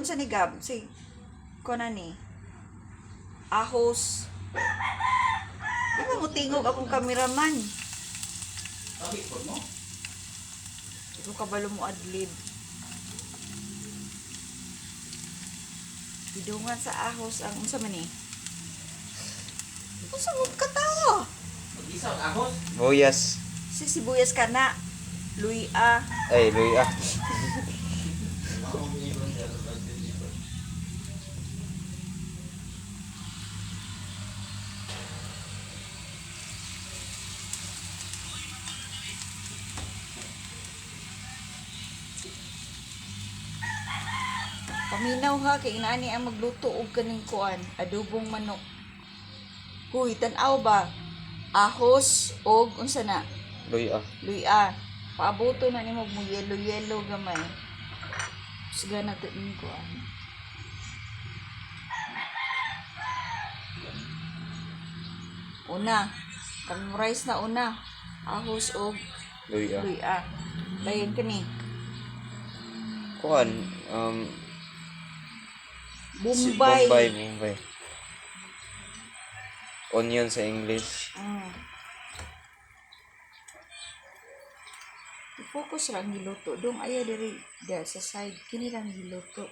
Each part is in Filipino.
unsa ni Gab? Si kuno ni. Ahos. Di ba mo tingog akong kameraman? Bakit po mo? Ikaw kabalo mo adlib. Bidungan sa ahos ang unsa man ni? Unsa mo katawa? Mag-isa ang ahos. Boyas. Si sibuyas ka na. Luya. Ay, luya. Paminaw ha, kay inaani ang magluto og kaning kuan, adobong manok. Huy, tan-aw ba? Ahos og unsa na? Luya. Luya. Paaboto na nimo mo yellow gamay. Sige na to ni kuan. Una, kang rice na una. Ahos og Luya. luya. Dayon kani. Kuan, Bombay. Bombay. Onion sa English. I-focus lang giluto. Dong ayaw diri sa side. Kini lang giluto.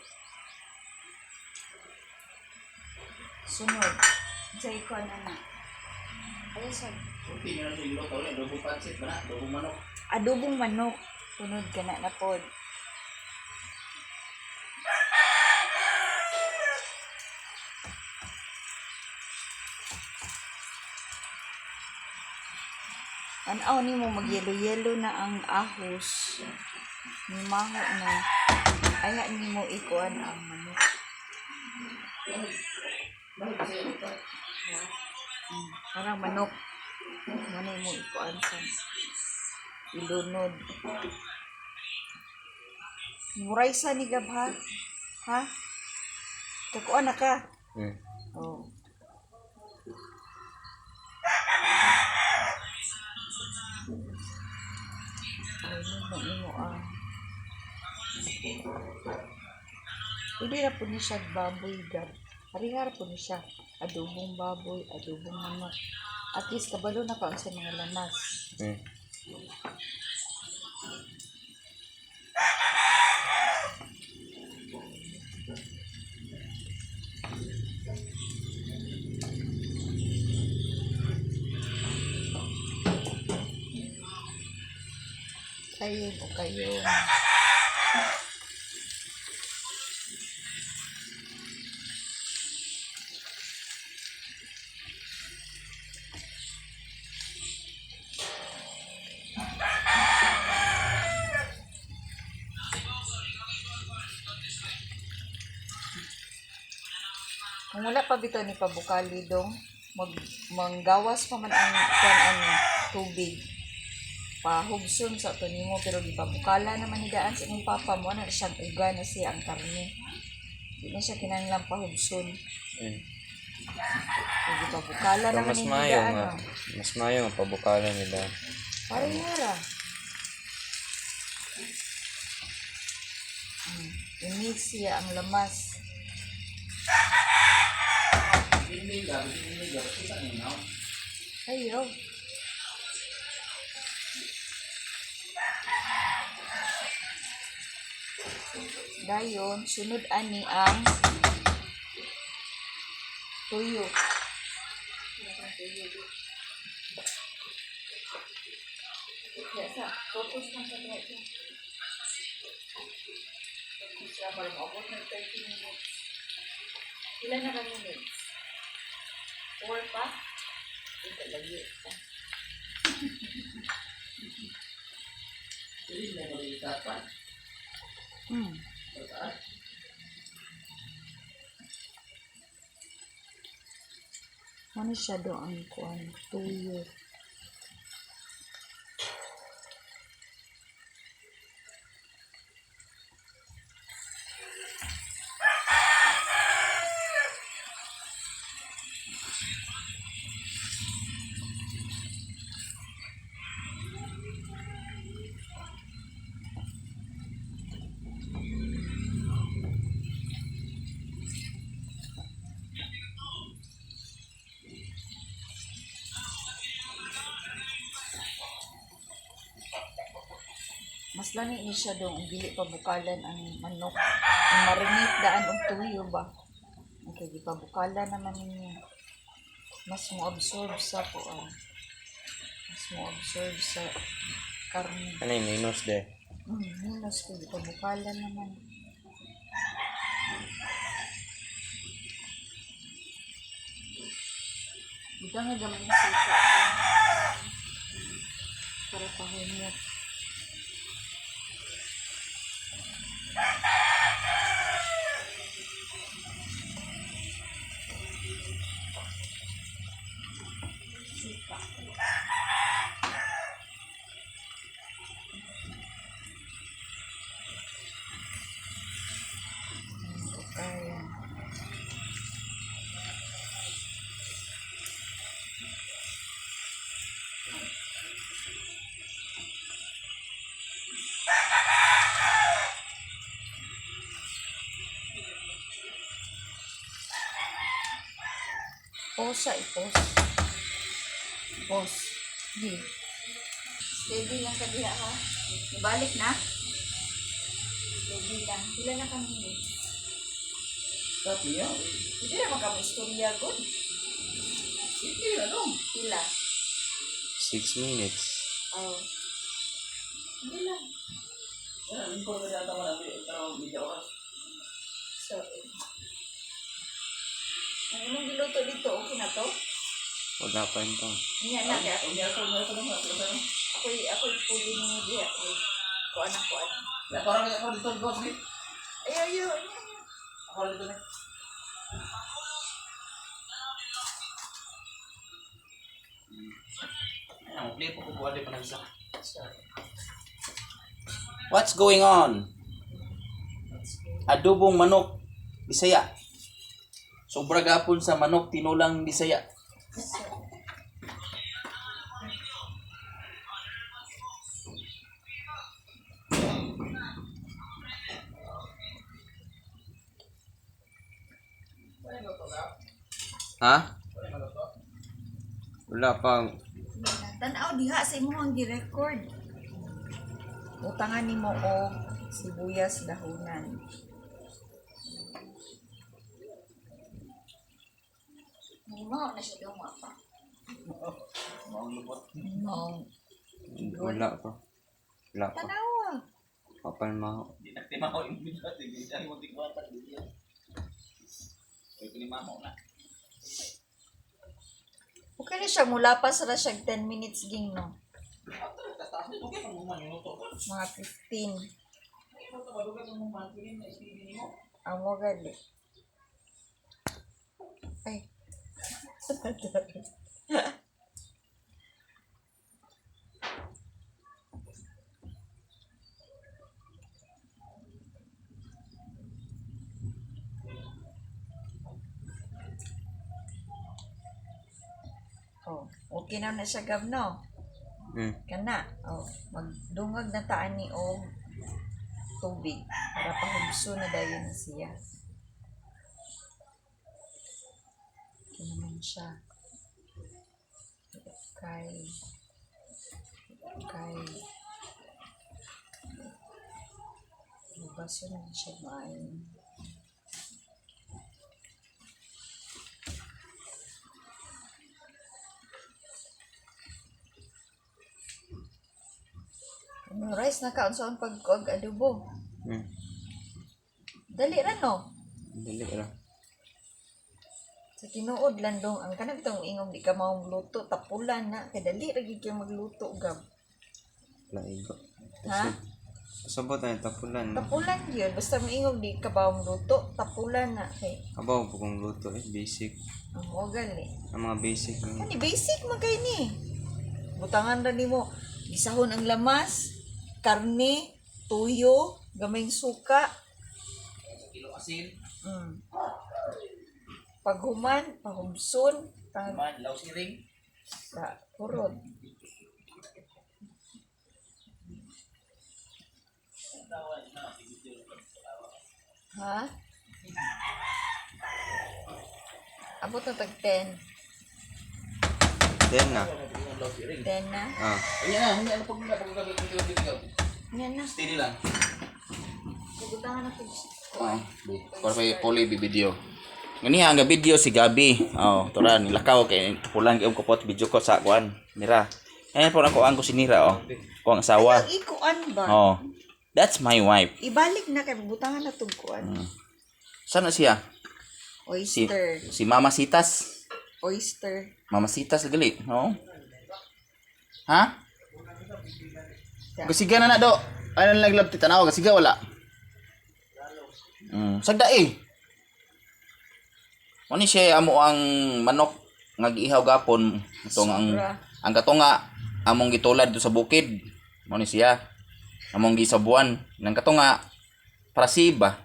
Sunod. Sa ikon na. Ayaw sa Hindi nyo na siguro ito ulit. Adobo pancit ba na? Adobo manok. adobong manok. Sunod ka na pod. An-aw ni mo mag-yelo-yelo na ang ahos. Mimaho na. Aya ni mo ikuan ang manok. Bakit kasi ito pa? Parang manok. Manay mo ikuan sa ilunod. Muray sa ni Gab ha? Ha? Kakuan na ka? Oh. Pwede na po niya siya baboy, Gab. Harihara po niya siya. Adobong baboy, adobong manok. At least kabalo na ka sa mga lamas. Kayin o kayon. Kung wala pa bito ni pabukali dong, manggawas pa man ang tubig. Pahugson sa ito nimo pero di pabukala naman ni daan sa imong papa mo na siyang uga na siya ang karne. Di na siya kinahanglan pahugson. Di pabukala So, naman mas ni mayo daan. nga. Mas mayo nga pabukalan nila. Parang hara. Inig siya ang lamas. Hindi gabi. Kita nyo na. Ayaw. Dayon, sunod ani ang tuyo. Focus lang sa ito. Siya para maabot ng 30 minutes. Ilan na kami minutes? 4 pa? Ito lagi. Hindi na mag-itapan. Pagkaan. Ano siya doon kuan? Tuyo. Lani ni siya dong, dili pa bukalan ang manok. Ang marinate daan og tuyo ba? Okay, di pa bukalan naman ninyo. Mas mo absorb sa kuan. Mas mo absorb sa karne. Ano yung minus de? Minus ko, di pa bukalan naman. Buta nga gamay na sika. Para pahumok. Sika. Ayan. Pause i-pause. Pause. Di. Steady lang ka diha ha. Ibalik na. Steady lang. Pila na kami. Stop niya. Hindi naman kami istorya good. Sige na dong. Pila. 6 minutes. Oh. Hindi lang. Yan, lingkod na yata marami. Pero media oras. So, ang imong giluto dito, okay na to? Wala pa yun to. Niya na kaya Unya ko naman. ako'y puli mo diya. Kuan. Ya, parang ako dito, boss. Ayo. Ako dito na. What's going on? Adobong manok, Bisaya. Sobra gapon sa manok, tinulang Bisaya. Ha? Wala pang. Tanaw diha sa imong gi-record. Utangan nimo og sibuyas dahonan. Mo na siya daw mapa. Mau lubot. No. Wala pa. Wala pa. Tanawa. Kapal maho. Di na timaw yung video. Di na mo tigwata. Ito ni mamo na. Okay na siya, mula pa sa siya 10 minutes ging no. Mga 15. Ang mo gali. Ay. Oh, okay na siya gab no. Kana. Oh, magdungag na taan ni og tubig para pahugso na dayon na siya. Okay naman siya. Okay. Baso na siya maayon. Rice na kaon sa pagkuag adobo. Dali ra no. Dali ra. Sa tinuod lang dong ang kanang bitong ingong di ka mao magluto tapulan na kay dali ra gid kay magluto gab. Laigo. Ha? Sabot na tapulan. Tapulan yun basta moingog di ka ba magluto tapulan na kay. Abaw po kung luto basic. Ang gali. Ang mga basic lang. Ani basic man kay ni. Butangan ra nimo gisahon ang lamas, karne, tuyo, gamayng suka. Kilo asin. Paghuman, pahumson, Man, law siring. sa kurod. Ha? Abot na tag 10. 10 na. Law siring. 10 na. Ah. Unya na, hindi ano pag gabi. Yan na. Steady lang. Pugutangan na ito. Oh, para may puli video. Ngani nga video si Gabi. Oh, tura nilakaw kay pulang gyud ko pot video ko sa kuan. Mira. Ayan po ako ang kusinira oh. Ko ang asawa. Ikuan ba? Oh. That's my wife. Ibalik na kay butangan na ito kuan. Sana siya? Si Oyster. si Mama Sitas. Oyster. Mama Sitas gali. Oh. Ha? Kasiga na do. Ano lang naglabti tanaw kasiga wala. Sagda eh. Mani siya amo ang manok nga giihaw gapon itong ang katunga among gitulad do sa bukid. Mani siya among gisabuan nang katunga para siba.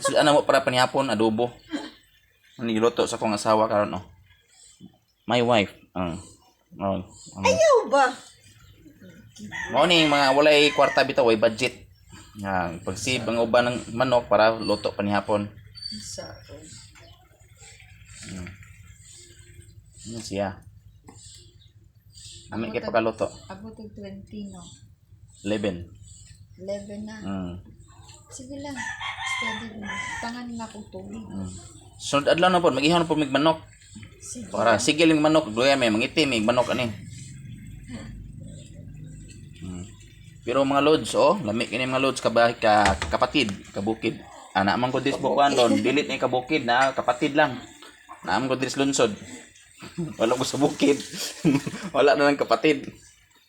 Sila na mo para panihapon adobo. Mani giluto sa akong asawa karon oh. My wife. Ayaw ba? Mao ni mga walay kwarta bitaw way budget. Nga pagsib ang uban ng manok para luto panihapon. Sa Ano siya? Ami kay pagkaluto. abot og 20 no. 11. 11 na. Sige lang. Steady lang. Tangan na ko tubig. Sunod adlaw na po mag-ihaw na po mig manok. Sige. Para sigil ng manok duya may mangitim mig manok ani. Pero mga lods oh, lami kini mga lods kapatid, kabukid. Ana man ko dis bukuan don, dilit ni kabukid na kapatid lang. Naam ko dis lunsod. Wala ko sa bukid. Wala na lang kapatid.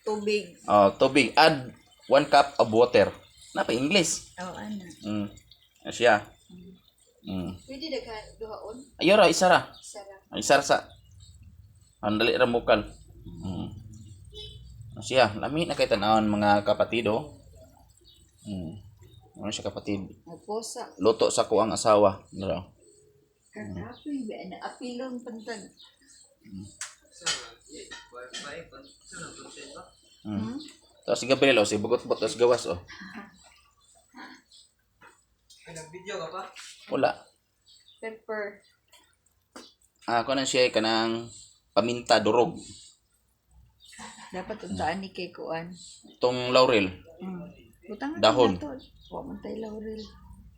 Tubig. Oh, tubig. Add 1 cup of water. Na pa English. Oh, ana. Asya. Pwede daghan duhaon. Ayora isara. Sarap. Ay sarsa. Andali ra bukal. Asya, lami na kay tan-awon mga kapatid oh. Ano siya kapatid? Nagposa. Luto sa ko ang asawa. Dira. Kadapoy ba na apilong pantag. Tapos si Gabriel oh, si bugot-bot tapos gawas oh. Nag-video ka pa? Wala. Pepper. Ako na siya kanang paminta durog. Dapat untaan ni kay kuan. Itong laurel. Butangan Dahon. na to. Wa man tay laurel.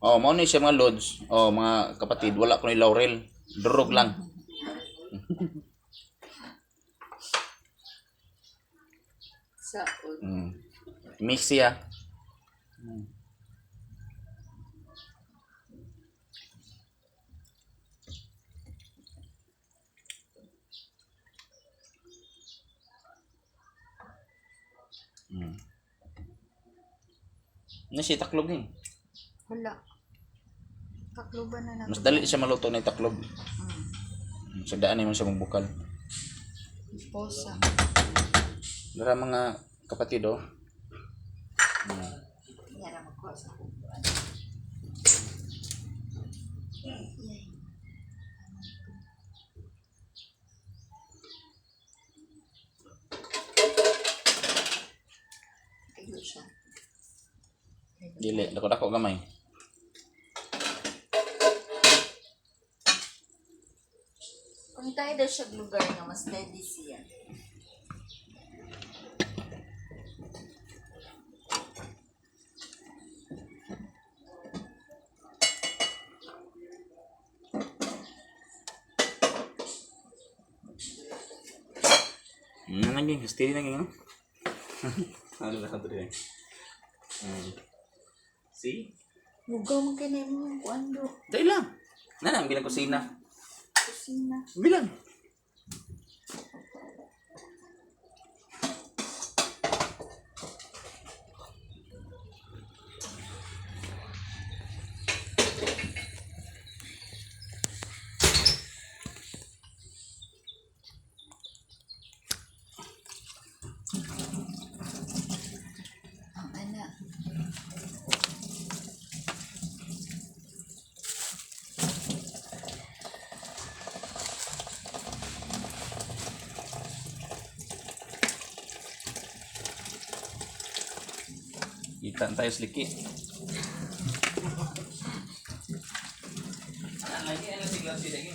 Oh, mao ni siya mga lods. Oh, mga kapatid, wala ko ni laurel. Durog lang. Saon. Mix siya. Ano siya taklog ni? Wala. Takloban na Mas dali siya maluto na yung taklob. Sa daan naman siya magbukal. Posa. Dara mga kapatid oh. Yara magkuha sa kuan. Ayun siya. Dili, dako-dako gamay. Kung tayo daw siya lugar nga mas steady siya. Lagi, steady lagi no? Ano na kadre? See? Mugaw man kayo na yung kuan do. Dahil lang. Nanang bilang kusina. Kusina. Bilang. Ang ana. Kita tayo seliki. Lagi ano si Glassi lagi.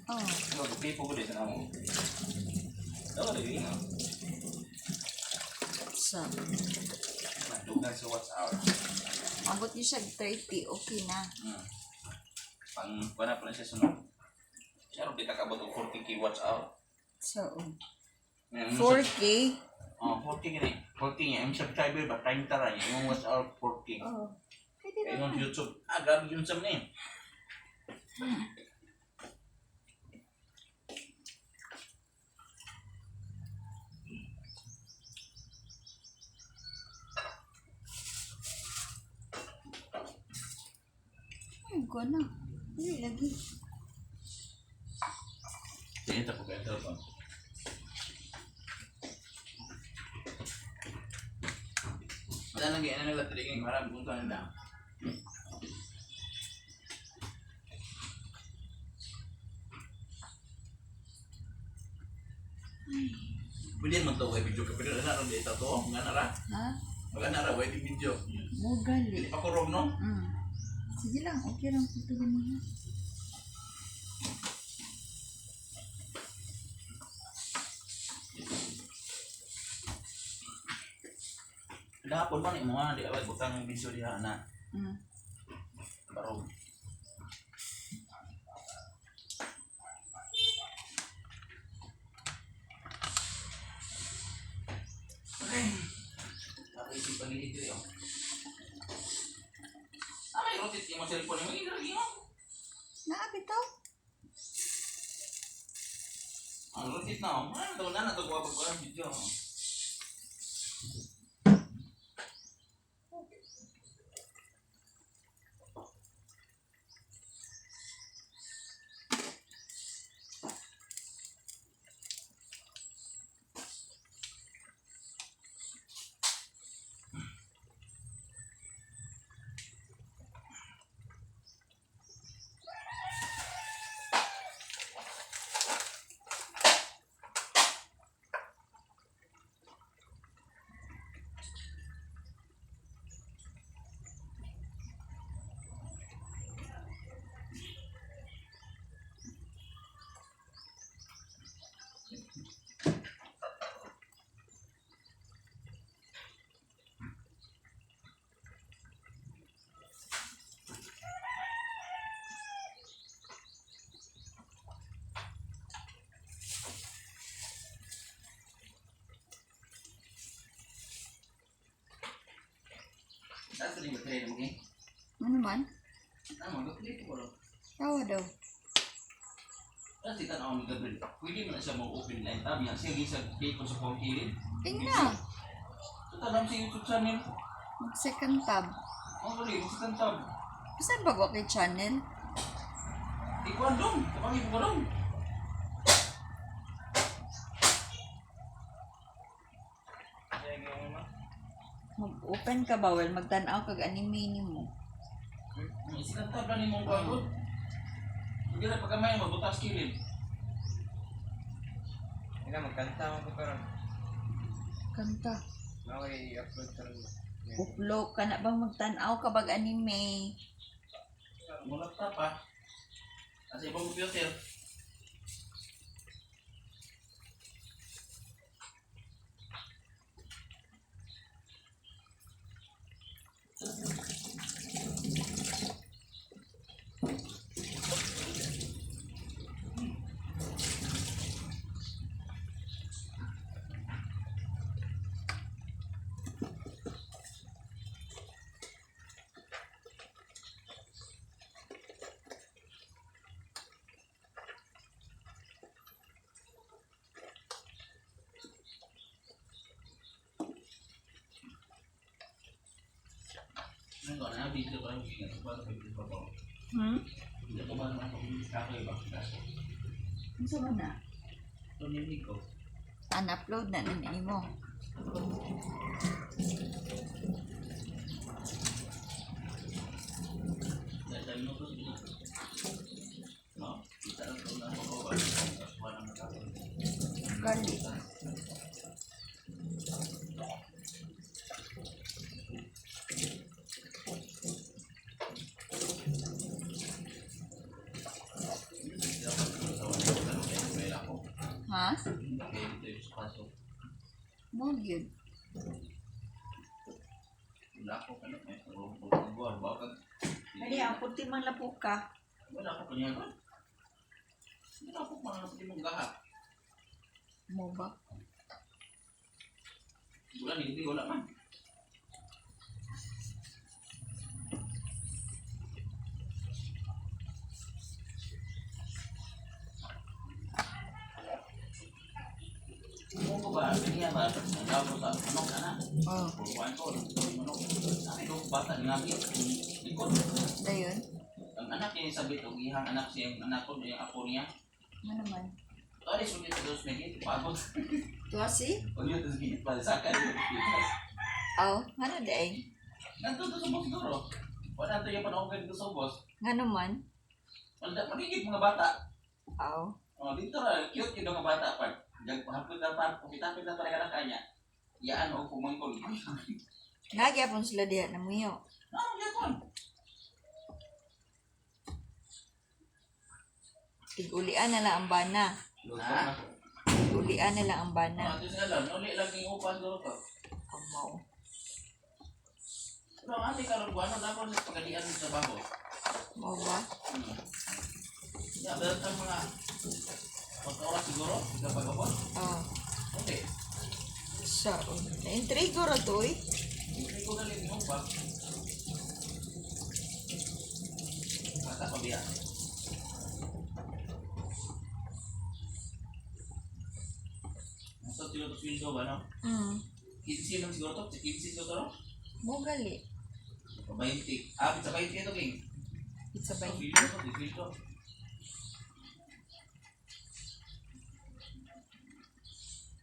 Oh. Ano pipo ko din sa mo. Daw lagi no. Sa. Dugan sa watch hour. Abot niyo siya 30, okay na. Pang kuha na pala siya sunod. Siya rin kita kabot og 40k watch hour. So, Ngayon, 4K. Oh, 40 gini. 40 niya. Yung subscriber ba? 30 ra niya. Yung watch hour 40. Oh. Pwede Kaya na. yung YouTube. Grabe yung sam na yun. Ay, ko na. Dili lagi. Sige, tapo kayo telepon. Wala lagi, ano nila taliging marami kung kano na. Pwede man ito, video ka. Pero na rin dito to. Nga na ra. Ha? Wala na ra, video. Mo gali. Hindi pa kurog, no? Sige lang, okay lang putugin mo na. Dahapon man, imo nga, di awag butang yung video diha na. Barog. Tapi si pagilid dito yun. May rotit yung mga cellphone yung magiging lagi mo. Naabitaw? Ang rotit na, ano ito na ito kuha pagkuha ng video. Saan ito yung baterya na mag-i? Ano man? Ano, mag-update ko lang. Tawa daw. Kasi tanaw ni Gabriel, pwede mo na siya mag-open line tab. Yan siya gisag date ko sa phone kilid. Tingnan. So, tanam sa YouTube channel. Mag-second tab. Oh, sorry, second tab. Saan ba kay channel? Ikuan dong, kapangi po ka dong. Mag-open ka ba? Well, magtanaw kag anime ni mo. May second tab na ni mong kuwan. Hindi na pagkamay, magbutas kilid. Hindi na, magkanta mo ko karon. Kanta. Okay, i-upload ka rin. Upload ka na bang magtanaw ka bag anime? Mo laptop pa. Kasi ibang computer. Ano na video pa yung ingat pa sa video pa po. Hindi ko ba naman kung kakay ba kaso. Ano sa ba na? Tuminig ko. Upload na nini mo. Dahil mo to dito. No? Kita lang ito na ako ba? Walang nakakita. Gali. Ha? Mo gyud. Dako ka na. May buwar. Bakit? Ay, ang puti man lapuka. Wala ko kanya ba? Wala ko mga napitin mong gaha. Mo ba? Wala, hindi. Wala man. Ano ko ba? Kanya ba? Nagawa ko sa manok na na. Oh, Puluhan ko. Manok. Sabi ko, bata nga ikot. dayon. Ang anak niya sabi ito, ihang anak siya, yung anak ko, yung apo niya. Ano naman? Tadi sulit terus medit, pagod. Tuwa si? Pag yun, terus gini, palisakan. Oh, nga na day. Nanto to sa bos duro. Wala to yung panahon ko sa bos. Nga naman. Wala, magigit mga bata. Oh. Oh, dito ra, cute yung mga bata pa. Jag hapon na pa, kupitapit na talaga na kanya. Yaan o kumangkol. Nga gyapon sila diha na muyo. Ano yapon? Tigulian na lang ang bana. Ha? Tigulian na lang ang bana. Ito sila lang, nuli lang yung upan duro to. Amaw. Pero ang ate karon ko, ano dapat sa pagalian ng trabaho? Mo ba? Ya, berat ang mga 4 oras siguro, kapag kapon. Oh. Okay. Sa na-intrigo ra to eh. Hindi ko galing yung upan. Bata pa biya. Nasa tilo to sweldo ba, no? 15 lang siguro to? 15 siguro to, no? Mo gali. 20. Ah, pizza 20 ito, King. Pizza ba? Sweldo to, di sweldo.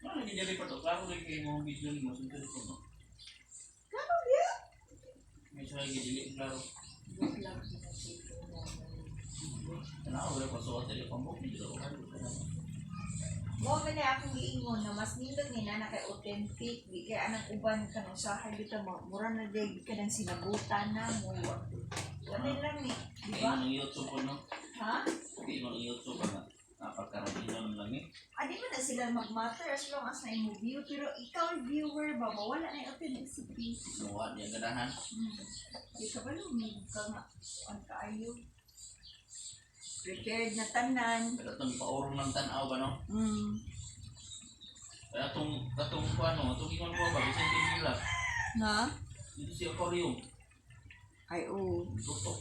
Ano lagi jadi pa to? Klaro lagi kayo mga video ni mo. Sunod ko, no? Kano dia? May siya lagi dili, klaro. Ano, wala pa suot. Dili pa mo. Dili pa mo. Mo man akong giingon na mas nindot ni nana kay authentic, di kay anang uban kanang usahay dito mo. Mura na day kanang sinabutan na mo. Wala lang ni, di Hindi ba? mo ng YouTube po, no? Ha? Hindi mo ng YouTube ba? Napagkaramihan ng langit. Adi mo na sila mag-matter as long as na yung view, pero ikaw viewer ba, mawala na yung authenticity. Nawa niya ganahan. Di ka ba lumig ka nga, ang kaayo. Prepared na tanan. Pero itong paurong ng tanaw ba, no? Kaya itong ano, itong ingon mo ba? Vicente Villa. Na? Dito si aquarium. Ay, oo. Tutok.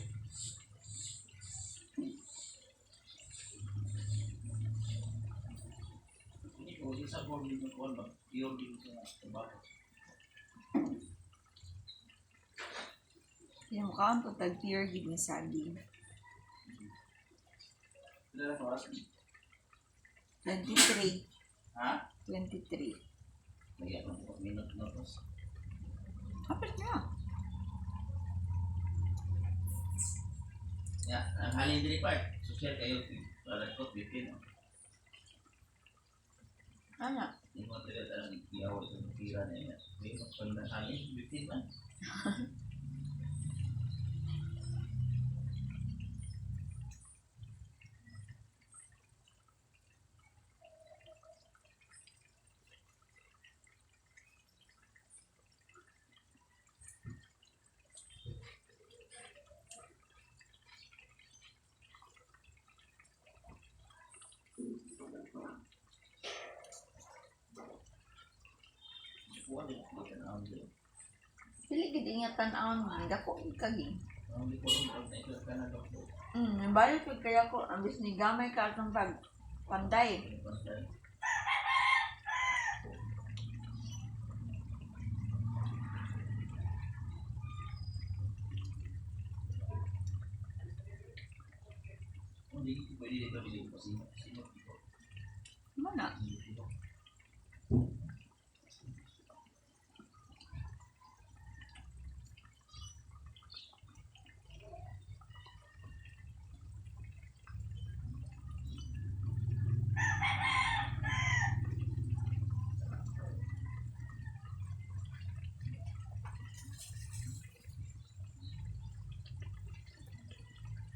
Ini ko, di sa board dito ko ba? Pure dito sa trabaho. Yung kaon ko tag-pure gid ni saging. Kailan na oras? 23. Ha? 23. Lagi ako ng 4 minutes na to. Kapit na. Ya, ang halin diri part. Social kayo. Para ko, bitin. Ano? Hindi mo talaga talagang iyaw ito ng tira na yan. May magpanda halin, bitin man. Buwan din ako tanaw dito. Pili gid ingatan aon mo, dako gid kagi. Ang di ko rin pag naisip ka na doktor. Balik gid kaya ko ambis ni gamay ka atong pag panday. Hindi ko pwede dito bilhin kasi sino dito. Mana?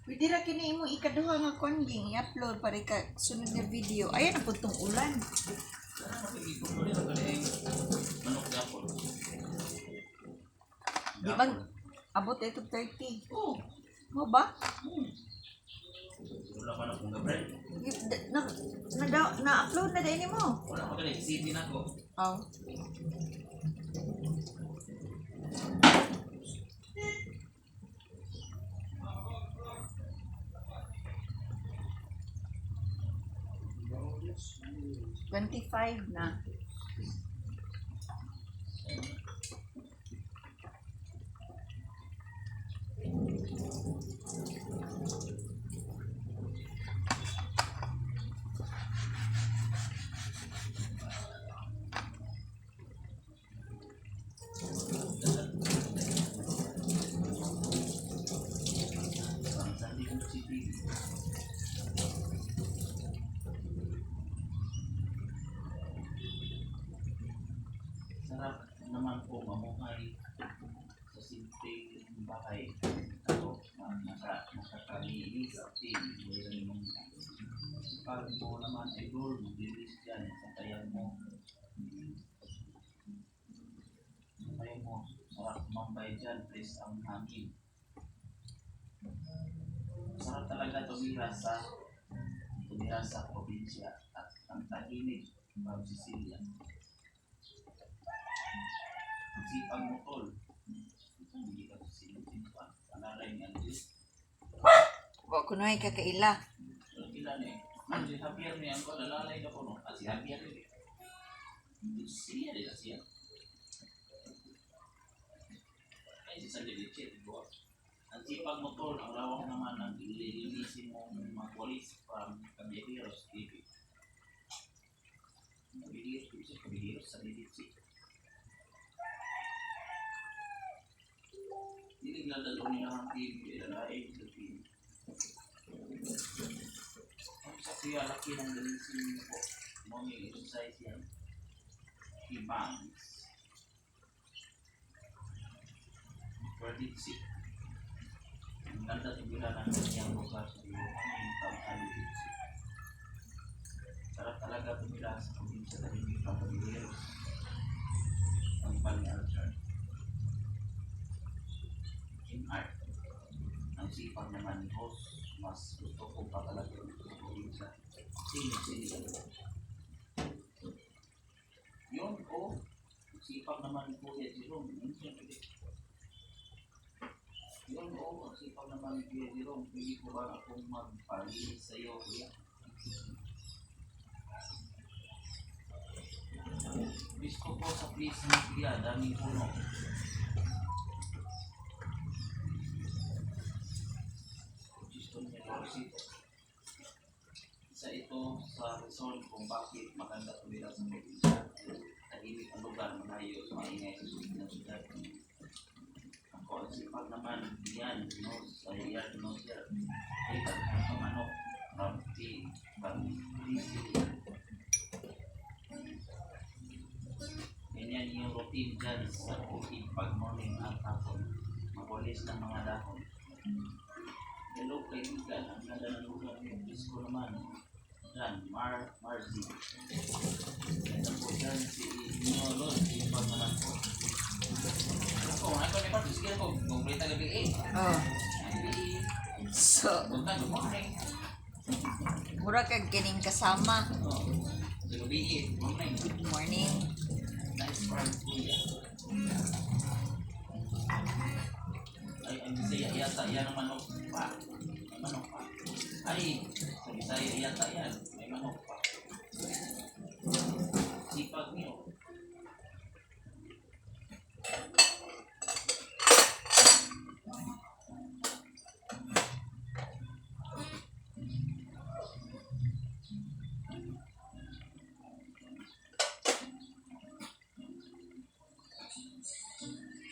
Pwede ra kini imo ikaduha nga konding i-upload para ka sunod nga video. Ayan ang putong ulan. Sana makikita ko rin ang galing manok na po. Di man, abot ito 30. Oo. Mo ba? Wala pa na kung gabriel. Na-upload na din mo. Wala pa ka na. Isipin ako. Oh. $25 na. Sarap naman po mamuhay sa simpleng bahay. Ako, nakakalinis at mayroon mong pag mo naman ay goal, maglilis dyan sa tayan mo. Sa tayan mo, sarap mambay dyan, please ang hangin. Sarap talaga tumira sa probinsya at ang tahimik ng Sicilia. Sipag mo tol. Hindi ka sisilipin pa. Panaray nga Diyos. Wa kuno ay kakaila. Kila ni. Si Javier ni ang nalalay na po no. Si Javier ni. Siya rin siya. Ay si Sandy Lichet. Ang sipag mo tol. Ang lawak naman ng ililinisin mo mga polis from Caballeros TV. Caballeros sa Lichet. Hindi nagdalo niya ang TV, lalaki sa TV. Ang saksiya, laki ng dalisin niyo po. Morning exercise yan. Ibangs. Perdiksi. Ang ganda tumira ng kanyang lugar sa iyo. Ang pagkalipiksi. Sarap talaga tumira sa probinsya na hindi pagkaliros. Ang pag-altar. In art. Ang sipag naman ni host, mas gusto ko pa talaga yung probinsya. Sino. Yun o, sipag naman ni Kuya Jerome. Yun o, ang sipag naman ni Kuya Jerome. Hindi ko ba akong magpalinis sa iyo, Kuya? Bisko po sa place ni Kuya, daming puno. Isa ito sa reason kung bakit maganda tumira sa probinsya. Tahimik ang lugar, malayo sa maingay sa sulit ng syudad. Ako ang sipag naman yan, no, sa yard, no, sir. Ay, pagkakas ng manok, rampi, bangkisi. Ganyan yung routine dyan sa bukid pag morning at hapon. Magulis ng mga dahon. Hello, kaibigan. Ang ganda ng lugar ng Bisco naman. Diyan, Marzi. Ganda po dyan si Nolon. Sipag naman po. Ako, ako ni Marzi. Sige ako. Kumplita gabi eh. Oh. Gabi. So, Good morning. mura kag kining kasama. Oh. Sa gabi eh. Morning. Good morning. Nice friend po yan. Ay, ang Bisaya yata yan ang manok pa. May manok pa. Ay, sa Bisaya yata yan. May manok pa. Sipag niyo.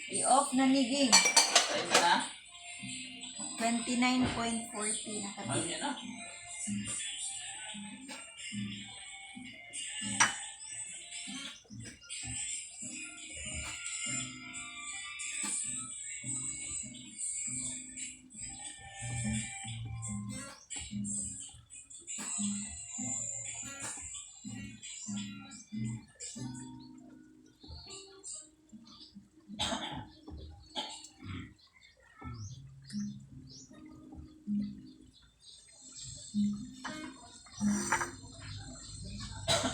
I-off na ni Ging. Ay, ka na? 29.40 na Ano yan na? Okay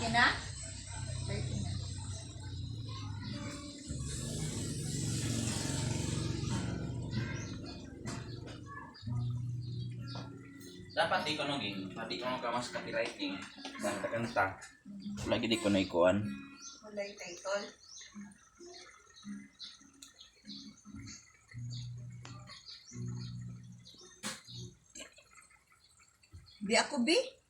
na? Ready na. Dapat di ko naging, pati ko ka mas copywriting sa kanta. Lagi di ko na ikuan. Wala yung title. Bi ako, Bi?